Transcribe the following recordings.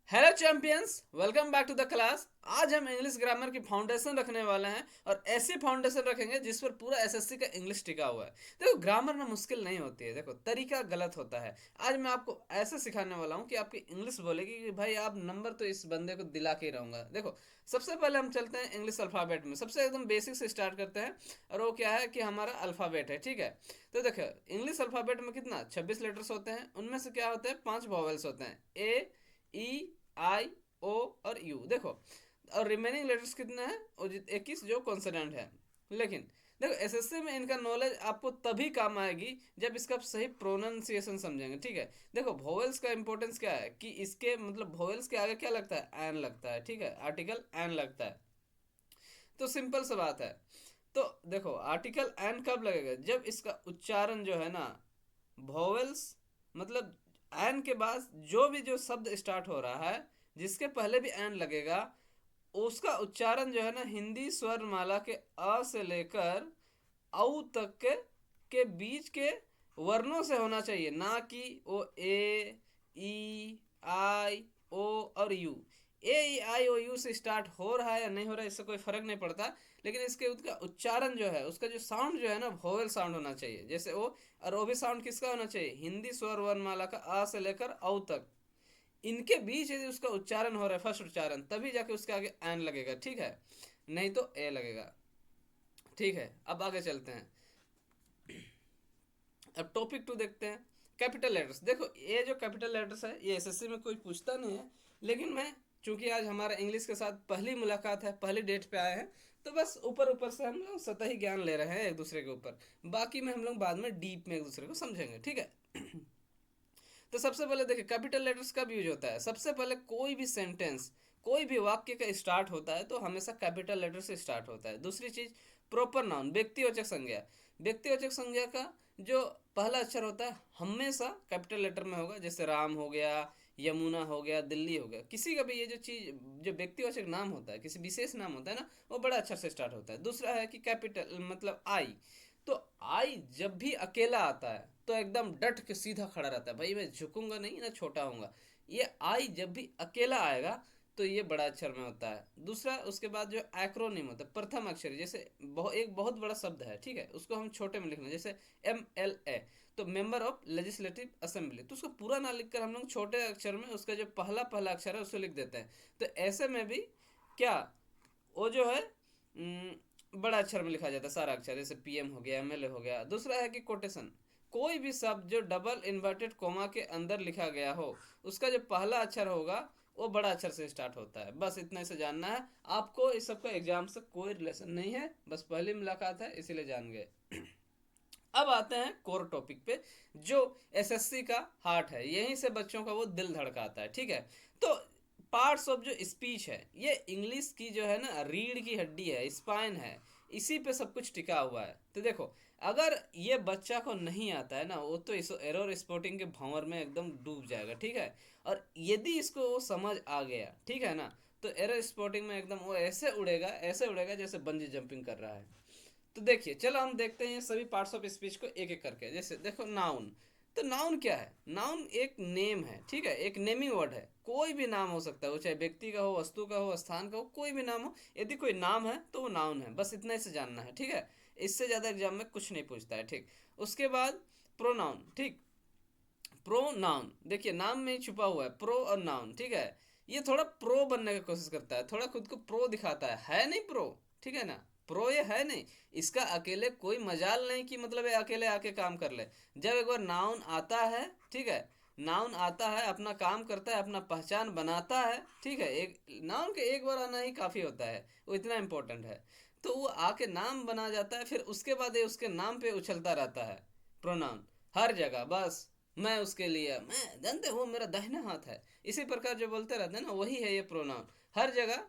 Hello champions, welcome back to the class. आज हम English grammar की फाउंडेशन रखने वाले हैं और ऐसी फाउंडेशन रखेंगे जिस पर पूरा एसएससी का इंग्लिश टिका हुआ है। देखो, ग्रामर में मुश्किल नहीं होती है, देखो तरीका गलत होता है। आज मैं आपको ऐसे सिखाने वाला हूँ कि आपकी इंग्लिश बोलेगी कि भाई आप नंबर तो इस बंदे को दिला के ही रहूंगा। देखो, सबसे पहले हम चलते हैं इंग्लिश अल्फ़ाबेट में, सबसे एकदम बेसिक से स्टार्ट करते हैं। और वो क्या है कि हमारा अल्फ़ाबेट है, ठीक है। तो देखो, इंग्लिश अल्फ़ाबेट में कितना 26 लेटर्स होते हैं, उनमें से क्या होते हैं, 5 वॉवेल्स होते हैं, ए, ई, आई, ओ और यू। देखो, और रिमेनिंग लेटर्स कितने हैं, और 21 जो कॉन्सोनेंट है। लेकिन देखो, एसएससी में इनका नॉलेज आपको तभी काम आएगी जब इसका आप सही प्रोनाउंसिएशन समझेंगे, ठीक है। देखो, वोवेल्स का इंपॉर्टेंस क्या है कि इसके मतलब वोवेल्स के आगे क्या लगता है, एन लगता है, ठीक है, आर्टिकल एन लगता है। तो सिंपल सा बात है। तो देखो, आर्टिकल एन कब लगेगा, जब इसका उच्चारण जो है ना, वोवेल्स मतलब एन के बाद जो भी जो शब्द स्टार्ट हो रहा है, जिसके पहले भी एन लगेगा, उसका उच्चारण जो है ना, हिंदी स्वर माला के अ से लेकर औ तक के बीच के वर्णों से होना चाहिए, ना कि वो ए, ई, आई, ओ और U. A, E, I, O, U से स्टार्ट हो रहा है या नहीं हो रहा है, इससे कोई फर्क नहीं पड़ता। लेकिन इसके उसका उच्चारण जो है, उसका जो साउंड जो है ना, वोवेल साउंड होना चाहिए, जैसे ओ। और वो भी साउंड किसका होना चाहिए, हिंदी स्वर वर्णमाला का आ से लेकर औ तक। इनके बीच यदि उसका उच्चारण हो रहा है, फर्स्ट उच्चारण, तभी जाके उसके आगे एन लगेगा, ठीक है। नहीं तो ए लगेगा, ठीक है। अब आगे चलते हैं। अब टॉपिक टू देखते हैं, कैपिटल लेटर्स। देखो, ये जो कैपिटल लेटर्स है ये एसएससी में कोई पूछता नहीं है, लेकिन मैं चूंकि आज हमारा इंग्लिश के साथ पहली मुलाकात है, पहली डेट पे आए हैं, तो बस ऊपर ऊपर से हम लोग सतही ज्ञान ले रहे हैं एक दूसरे के ऊपर। बाकी में हम लोग बाद में डीप में एक दूसरे को समझेंगे, ठीक है। तो सबसे पहले देखिए, कैपिटल लेटर्स कब यूज होता है। सबसे पहले कोई भी सेंटेंस, कोई भी वाक्य का स्टार्ट होता है तो हमेशा कैपिटल लेटर से स्टार्ट होता है। दूसरी चीज, प्रॉपर नाउन, व्यक्तिवाचक संज्ञा। व्यक्तिवाचक संज्ञा का जो पहला अक्षर होता है हमेशा कैपिटल लेटर में होगा, जैसे राम हो गया, यमुना हो गया, दिल्ली हो गया। किसी का भी ये जो चीज, जो व्यक्तिवाचक नाम होता है, किसी विशेष नाम होता है ना, वो बड़ा अक्षर से स्टार्ट होता है। दूसरा है कि कैपिटल मतलब आई। तो आई जब भी अकेला आता है तो एकदम डट के सीधा खड़ा रहता है, भाई मैं झुकूंगा नहीं ना छोटा होऊंगा। ये आई जब भी अकेला आएगा तो ये बड़ा अक्षर में होता है। दूसरा, उसके बाद जो एक्रोनिम होता है, प्रथम अक्षर, जैसे एक बहुत बड़ा शब्द है, ठीक है, उसको हम छोटे में लिखना, जैसे MLA, तो मेंबर ऑफ लेजिस्लेटिव असेंबली, तो उसको पूरा ना लिखकर हम लोग छोटे अक्षर में उसका जो पहला पहला अक्षर है उसको लिख देते हैं। तो ऐसे में भी क्या, वो जो है बड़ा अक्षर में लिखा जाता है सारा अक्षर, जैसे PM हो गया, MLA हो गया। दूसरा है कि कोटेशन, कोई भी शब्द जो डबल इन्वर्टेड कोमा के अंदर लिखा गया हो, उसका जो पहला अक्षर होगा वो बड़ा अक्षर से स्टार्ट होता है। बस इतना से जानना है आपको, इस सब का एग्जाम से कोई रिलेशन नहीं है, बस पहली मुलाकात है इसीलिए जान गए। अब आते हैं कोर टॉपिक पे, जो एसएससी का हार्ट है, यहीं से बच्चों का वो दिल धड़काता है, ठीक है। तो पार्ट्स ऑफ जो स्पीच है, ये इंग्लिश की जो है ना रीढ़ की हड्डी है, स्पाइन है, इसी पे सब कुछ टिका हुआ है। तो देखो, अगर ये बच्चा को नहीं आता है ना, वो तो इस एरर स्पॉटिंग के भंवर में एकदम डूब जाएगा, ठीक है। और यदि इसको वो समझ आ गया, ठीक है ना, तो एरर स्पॉटिंग में एकदम वो ऐसे उड़ेगा, ऐसे उड़ेगा जैसे बंजी जंपिंग कर रहा है। तो देखिए, चलो हम देखते हैं सभी पार्ट्स ऑफ स्पीच को एक एक करके। जैसे देखो, नाउन। तो नाउन क्या है, नाउन एक नेम है, ठीक है, एक नेमिंग वर्ड है। कोई भी नाम हो सकता है, वो चाहे व्यक्ति का हो, वस्तु का हो, स्थान का हो, कोई भी नाम हो। यदि कोई नाम है तो वो नाउन है, बस इतना से जानना है, ठीक है। इससे ज़्यादा एग्जाम में कुछ नहीं पूछता है, ठीक। उसके बाद प्रोनाउन, ठीक। प्रोनाउन देखिए, नाम में ही छुपा हुआ है प्रो और नाउन, ठीक है। ये थोड़ा प्रो बनने की कोशिश करता है, थोड़ा खुद को प्रो दिखाता है नहीं प्रो, ठीक है ना। प्रो ये है नहीं, इसका अकेले कोई मजाल नहीं कि मतलब ये अकेले आके काम कर ले। जब एक बार नाउन आता है, ठीक है, नाउन आता है, अपना काम करता है, अपना पहचान बनाता है, ठीक है। एक नाउन के एक बार आना ही काफ़ी होता है, वो इतना इम्पोर्टेंट है। तो वो आके नाम बना जाता है, फिर उसके बाद ये उसके नाम पे उछलता रहता है। प्रोनाउन हर जगह, बस मैं उसके लिए, मैं जानते हो मेरा दाहिना हाथ है, इसी प्रकार जो बोलते रहते हैं ना, वही है ये प्रोनाउन हर जगह।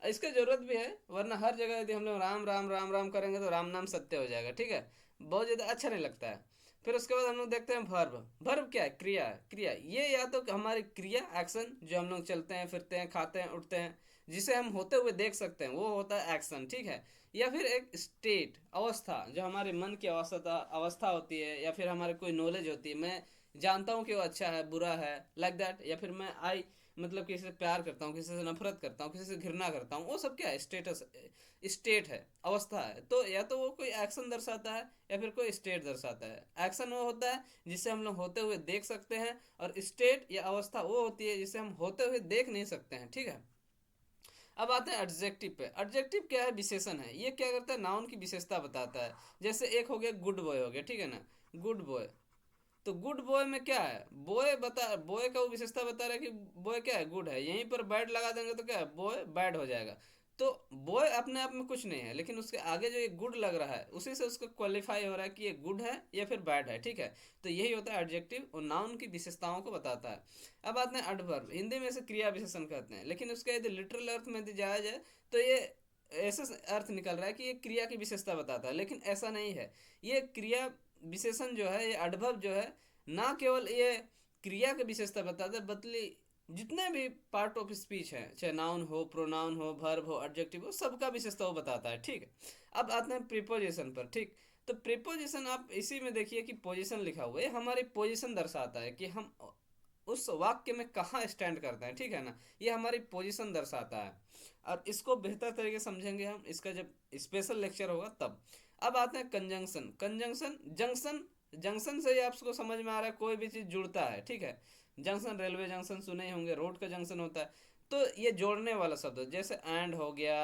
इसका जरूरत भी है, वरना हर जगह यदि हम लोग राम राम राम राम करेंगे तो राम नाम सत्य हो जाएगा, ठीक है। बहुत ज़्यादा अच्छा नहीं लगता है। फिर उसके बाद हम लोग देखते हैं वर्ब। वर्ब क्या है, क्रिया है। क्रिया ये या तो हमारी क्रिया, एक्शन, जो हम लोग चलते हैं, फिरते हैं, खाते हैं, उठते हैं, जिसे हम होते हुए देख सकते हैं, वो होता है एक्शन, ठीक है। या फिर एक स्टेट, अवस्था, जो हमारे मन की अवस्था अवस्था होती है, या फिर हमारे कोई नॉलेज होती है, मैं जानता हूँ कि वो अच्छा है बुरा है, लाइक दैट। या फिर मतलब किसी से प्यार करता हूँ, किसी से नफरत करता हूँ, किसी से घृणा करता हूँ, वो सब क्या है, स्टेटस, स्टेट है, अवस्था है। तो या तो वो कोई एक्शन दर्शाता है या फिर कोई स्टेट दर्शाता है। एक्शन वो होता है जिसे हम लोग होते हुए देख सकते हैं, और स्टेट या अवस्था वो होती है जिसे हम होते हुए देख नहीं सकते हैं, ठीक है। अब आते हैं एडजेक्टिव पे। एडजेक्टिव क्या है, विशेषण है। ये क्या करता है, नाउन की विशेषता बताता है। जैसे एक हो गया गुड बॉय हो गया, ठीक है ना, गुड बॉय। तो गुड बॉय में क्या है, बॉय का वो विशेषता बता रहा है कि बॉय क्या है, गुड है। यहीं पर बैड लगा देंगे तो क्या है, बॉय बैड हो जाएगा। तो बॉय अपने आप में कुछ नहीं है, लेकिन उसके आगे जो ये गुड लग रहा है उसी से उसको क्वालिफाई हो रहा है कि ये गुड है या फिर बैड है, ठीक है। तो यही होता है एडजेक्टिव, और नाउन की विशेषताओं को बताता है। अब आते हैं एडवर्ब। हिंदी में इसे क्रिया विशेषण कहते हैं, लेकिन उसका यदि लिटरल अर्थ में जाया जाए तो ये ऐसे अर्थ निकल रहा है कि ये क्रिया की विशेषता बताता है, लेकिन ऐसा नहीं है। ये क्रिया विशेषण जो है, ये एडवर्ब जो है, ना केवल ये क्रिया की विशेषता बताता है, बल्कि जितने भी पार्ट ऑफ स्पीच हैं, चाहे नाउन हो, प्रोनाउन हो, वर्ब हो, एडजेक्टिव हो, सबका विशेषता वो बताता है, ठीक है। अब आते हैं प्रीपोजिशन पर, ठीक। तो प्रीपोजिशन आप इसी में देखिए कि पोजीशन लिखा हुआ है, ये हमारी पोजीशन दर्शाता है कि हम उस वाक्य में कहाँ स्टैंड करते हैं, ठीक है ना। ये हमारी पोजीशन दर्शाता है, और इसको बेहतर तरीके से समझेंगे हम इसका जब स्पेशल लेक्चर होगा तब। अब आते हैं कंजंक्शन। कंजंक्शन, जंक्शन, जंक्शन से ही आपको समझ में आ रहा है कोई भी चीज़ जुड़ता है, ठीक है। जंक्शन, रेलवे जंक्शन सुने ही होंगे, रोड का जंक्शन होता है। तो ये जोड़ने वाला शब्द, जैसे एंड हो गया,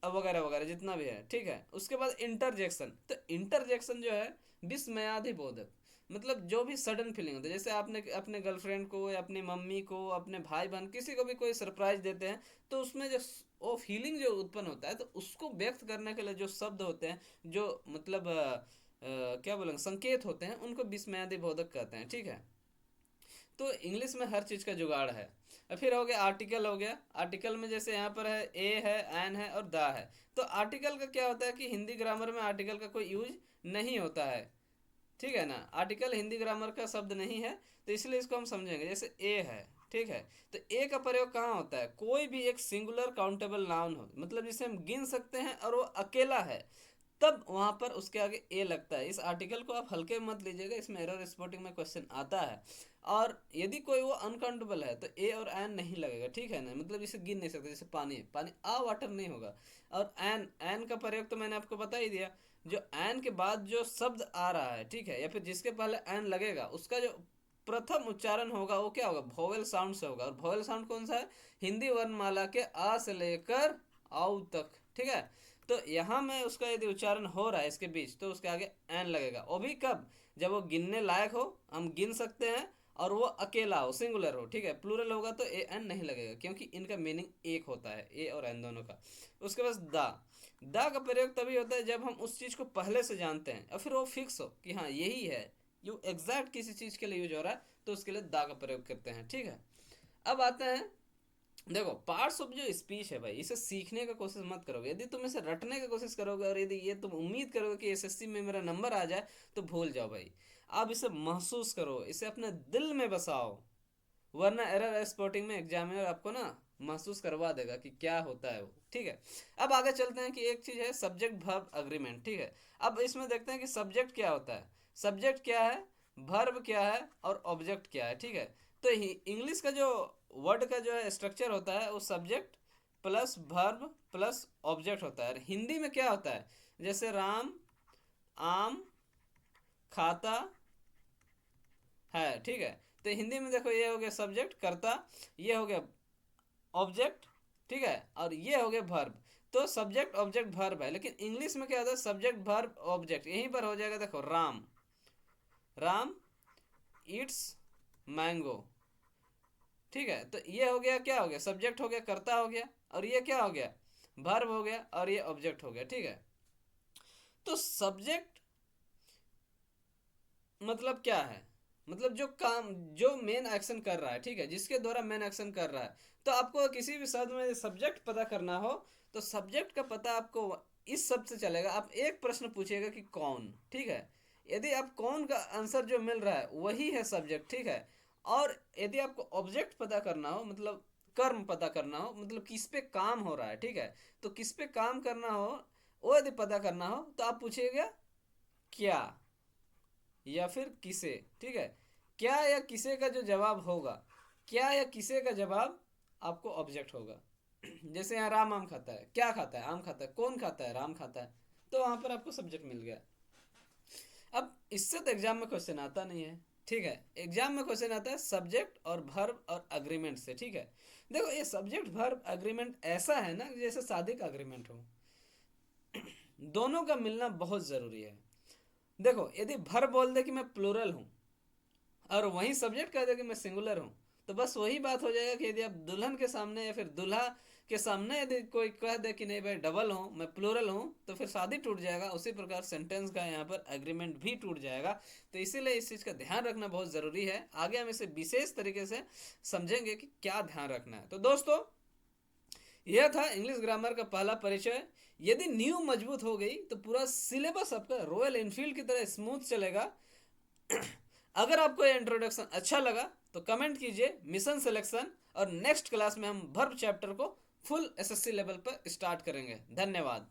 वगैरह वगैरह जितना भी है, ठीक है। उसके बाद इंटरजेक्शन। तो इंटरजेक्शन जो है विस्मयादि बोधक, मतलब जो भी सडन फीलिंग होता है, जैसे आपने अपने गर्लफ्रेंड को या अपनी मम्मी को, अपने भाई बहन, किसी को भी कोई सरप्राइज देते हैं, तो उसमें जो वो फीलिंग जो उत्पन्न होता है, तो उसको व्यक्त करने के लिए जो शब्द होते हैं, जो मतलब क्या बोलेंगे, संकेत होते हैं, उनको विस्मयादि बोधक कहते हैं, ठीक है। तो इंग्लिश में हर चीज़ का जुगाड़ है। और फिर हो गया आर्टिकल, हो गया आर्टिकल में, जैसे यहाँ पर है ए है, एन है और द है। तो आर्टिकल का क्या होता है कि हिंदी ग्रामर में आर्टिकल का कोई यूज नहीं होता है, ठीक है ना। आर्टिकल हिंदी ग्रामर का शब्द नहीं है, तो इसलिए इसको हम समझेंगे। जैसे ए है, ठीक है, तो ए का प्रयोग कहाँ होता है, कोई भी एक सिंगुलर काउंटेबल नाउन हो, मतलब जिसे हम गिन सकते हैं और वो अकेला है, तब वहां पर उसके आगे ए लगता है। इस आर्टिकल को आप हल्के में मत लीजिएगा, इसमें एरर स्पॉटिंग में क्वेश्चन आता है। और यदि कोई वो अनकाउंटेबल है तो ए और एन नहीं लगेगा, ठीक है ना, मतलब इसे गिन नहीं सकते। जैसे पानी, पानी आ वाटर नहीं होगा। और एन, एन का प्रयोग तो मैंने आपको बता ही दिया। जो एन के बाद जो शब्द आ रहा है, ठीक है, या फिर जिसके पहले एन लगेगा, उसका जो प्रथम उच्चारण होगा वो क्या होगा, वोवेल साउंड से होगा। और वोवेल साउंड कौन सा है, हिंदी वर्णमाला के आ से लेकर आउ तक, ठीक है। तो यहाँ में उसका यदि उच्चारण हो रहा है इसके बीच, तो उसके आगे एन लगेगा। वो भी कब, जब वो गिनने लायक हो, हम गिन सकते हैं, और वो अकेला हो, सिंगुलर हो, ठीक है। प्लूरल होगा तो ए एन नहीं लगेगा, क्योंकि इनका मीनिंग एक होता है, ए और एन दोनों का। उसके बाद दा का प्रयोग तभी होता है जब हम उस चीज़ को पहले से जानते हैं और फिर वो फिक्स हो कि हाँ यही है, यू एग्जैक्ट किसी चीज़ के लिए यूज हो रहा है, तो उसके लिए दा का प्रयोग करते हैं, ठीक है। अब आते हैं, देखो पार्ट्स ऑफ जो स्पीच है भाई, इसे सीखने का कोशिश मत करोगे। यदि तुम इसे रटने की कोशिश करोगे, और यदि ये तुम उम्मीद करोगे कि एसएससी में मेरा नंबर आ जाए, तो भूल जाओ भाई। आप इसे महसूस करो, इसे अपने दिल में बसाओ, वरना एरर स्पॉटिंग में एग्जामिनर आपको ना महसूस करवा देगा कि क्या होता है वो, ठीक है। अब आगे चलते हैं कि एक चीज़ है सब्जेक्ट वर्ब अग्रीमेंट, ठीक है। अब इसमें देखते हैं कि सब्जेक्ट क्या होता है, सब्जेक्ट क्या है, वर्ब क्या है, और ऑब्जेक्ट क्या है, ठीक है। तो इंग्लिश का जो वर्ड का जो है स्ट्रक्चर होता है वो subject plus verb plus object होता है। हिंदी में क्या होता है, जैसे राम आम खाता है, ठीक है। तो हिंदी में देखो, ये हो गया सब्जेक्ट कर्ता, ये हो गया ऑब्जेक्ट, ठीक है, और ये हो गया वर्ब। तो सब्जेक्ट ऑब्जेक्ट वर्ब है, लेकिन इंग्लिश में क्या होता है, सब्जेक्ट वर्ब ऑब्जेक्ट। यहीं पर हो जाएगा, देखो राम, राम ईट्स मैंगो, ठीक है। तो ये हो गया, क्या हो गया, सब्जेक्ट हो गया, कर्ता हो गया, और ये क्या हो गया, वर्ब हो गया, और ये ऑब्जेक्ट हो गया, ठीक है। तो सब्जेक्ट मतलब क्या है, मतलब जो काम, जो मेन एक्शन कर रहा है, ठीक है, जिसके द्वारा मेन एक्शन कर रहा है। तो आपको किसी भी शब्द में सब्जेक्ट पता करना हो, तो सब्जेक्ट का पता आपको इस शब्द से चलेगा। आप एक प्रश्न पूछिएगा कि कौन, ठीक है, यदि आप कौन का आंसर जो मिल रहा है वही है सब्जेक्ट, ठीक है। और यदि आपको ऑब्जेक्ट पता करना हो, मतलब कर्म पता करना हो, मतलब किस पे काम हो रहा है, ठीक है, तो किस पे काम करना हो वो यदि पता करना हो, तो आप पूछिएगा क्या या फिर किसे, ठीक है। क्या या किसे का जो जवाब होगा, क्या या किसे का जवाब आपको ऑब्जेक्ट होगा। जैसे यहाँ राम आम खाता है, क्या खाता है, आम खाता है, कौन खाता है, राम खाता है, तो वहां पर आपको सब्जेक्ट मिल गया। अब इससे तो एग्जाम में क्वेश्चन आता नहीं है, ठीक है। एग्जाम में क्वेश्चन आता है सब्जेक्ट और वर्ब और अग्रीमेंट से, ठीक है। देखो ये सब्जेक्ट वर्ब अग्रीमेंट ऐसा है ना जैसे शादी का अग्रीमेंट हो, दोनों का मिलना बहुत जरूरी है। देखो यदि भर बोल दे कि मैं प्लूरल हूँ और वही सब्जेक्ट कह दे कि मैं सिंगुलर हूँ, तो बस वही बात हो जाएगा कि यदि आप दुल्हन के सामने या फिर दूल्हा के सामने यदि कोई कह दे कि नहीं भाई डबल हूँ, मैं प्लूरल हूँ, तो फिर शादी टूट जाएगा। उसी प्रकार सेंटेंस का यहाँ पर एग्रीमेंट भी टूट जाएगा। तो इसीलिए इस चीज़ का ध्यान रखना बहुत ज़रूरी है। आगे हम इसे विशेष तरीके से समझेंगे कि क्या ध्यान रखना है। तो दोस्तों यह था इंग्लिश ग्रामर का पहला परिचय। यदि नींव मजबूत हो गई तो पूरा सिलेबस आपका रॉयल एनफील्ड की तरह स्मूथ चलेगा। अगर आपको यह इंट्रोडक्शन अच्छा लगा तो कमेंट कीजिए मिशन सिलेक्शन, और नेक्स्ट क्लास में हम वर्ब चैप्टर को फुल एसएससी लेवल पर स्टार्ट करेंगे। धन्यवाद।